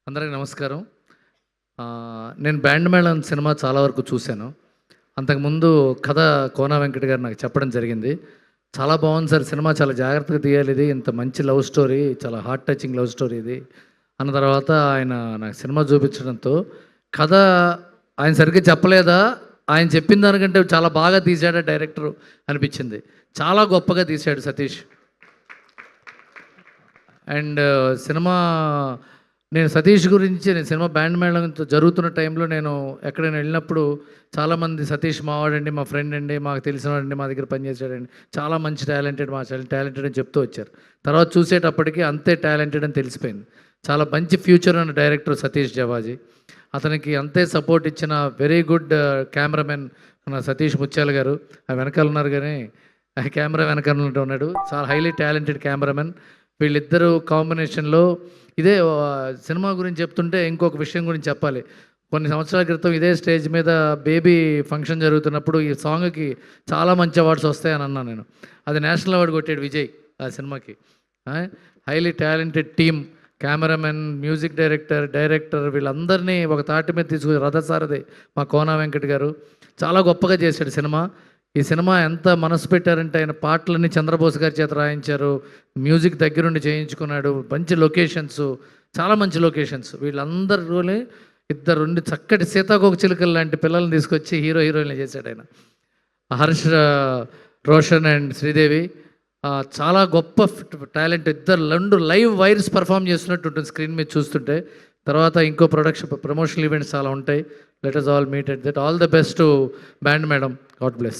అందరికీ నమస్కారం. నేను బ్యాండ్ మేళం సినిమా చాలా వరకు చూశాను. అంతకుముందు కథ కోన వెంకట్ గారు నాకు చెప్పడం జరిగింది. చాలా బాగుంది సార్ సినిమా, చాలా జాగ్రత్తగా తీయాలి, ఇది ఇంత మంచి లవ్ స్టోరీ, చాలా హార్ట్ టచింగ్ లవ్ స్టోరీ ఇది అన్న తర్వాత ఆయన నాకు సినిమా చూపించడంతో కథ ఆయన సరిగ్గా చెప్పలేదా, ఆయన చెప్పిన దానికంటే చాలా బాగా తీశాడా డైరెక్టర్ అనిపించింది. చాలా గొప్పగా తీశాడు సతీష్. అండ్ సినిమా నేను సతీష్ గురించి నేను సినిమా బ్యాండ్ మేళం జరుగుతున్న టైంలో నేను ఎక్కడైనా వెళ్ళినప్పుడు చాలామంది సతీష్ మావాడండి, మా ఫ్రెండ్ అండి, మాకు తెలిసినవాడండి, మా దగ్గర పనిచేసాడండి, చాలా మంచి టాలెంటెడ్, మా టాలెంటెడ్ అని చెప్తూ వచ్చారు. తర్వాత చూసేటప్పటికి అంతే టాలెంటెడ్ అని తెలిసిపోయింది. చాలా మంచి ఫ్యూచర్ ఉన్న డైరెక్టర్ సతీష్ జవాజీ. అతనికి అంతే సపోర్ట్ ఇచ్చిన వెరీ గుడ్ కెమెరామెన్ మన సతీష్ ముత్యాల గారు. వెనకాల ఉన్నారు కానీ కెమెరా వెనకాల ఉన్నాడు. చాలా హైలీ టాలెంటెడ్ కెమెరామెన్. వీళ్ళిద్దరూ కాంబినేషన్లో ఇదే సినిమా గురించి చెప్తుంటే ఇంకొక విషయం గురించి చెప్పాలి. కొన్ని సంవత్సరాల క్రితం ఇదే స్టేజ్ మీద బేబీ ఫంక్షన్ జరుగుతున్నప్పుడు ఈ సాంగ్కి చాలా మంచి అవార్డ్స్ వస్తాయని అన్నాను నేను. అది నేషనల్ అవార్డు కొట్టాడు విజయ్ ఆ సినిమాకి. Highly talented team, cameraman, music director వీళ్ళందరినీ ఒక తాటి మీద తీసుకుని రథసారథి మా కోన వెంకట్ గారు చాలా గొప్పగా చేశాడు సినిమా. ఈ సినిమా ఎంత మనసు పెట్టారంటే ఆయన పాటలన్నీ చంద్రబోస్ గారి చేత రాయించారు, మ్యూజిక్ దగ్గరుండి చేయించుకున్నాడు, మంచి లొకేషన్స్, చాలా మంచి లొకేషన్స్. వీళ్ళందరూ ఇద్దరు చక్కటి సీతాకోక చిలుకలు లాంటి పిల్లల్ని తీసుకొచ్చి హీరోయిన్లు చేశాడు ఆయన. హర్ష రోషన్ అండ్ శ్రీదేవి చాలా గొప్ప టాలెంట్. ఇద్దరు లైవ్ వైర్స్ పర్ఫామ్ చేస్తున్నట్టు ఉంటుంది స్క్రీన్ మీద చూస్తుంటే. తర్వాత ఇంకో ప్రమోషనల్ ఈవెంట్స్ చాలా ఉంటాయి. Let us all meet at that. All the best to band madam. God bless.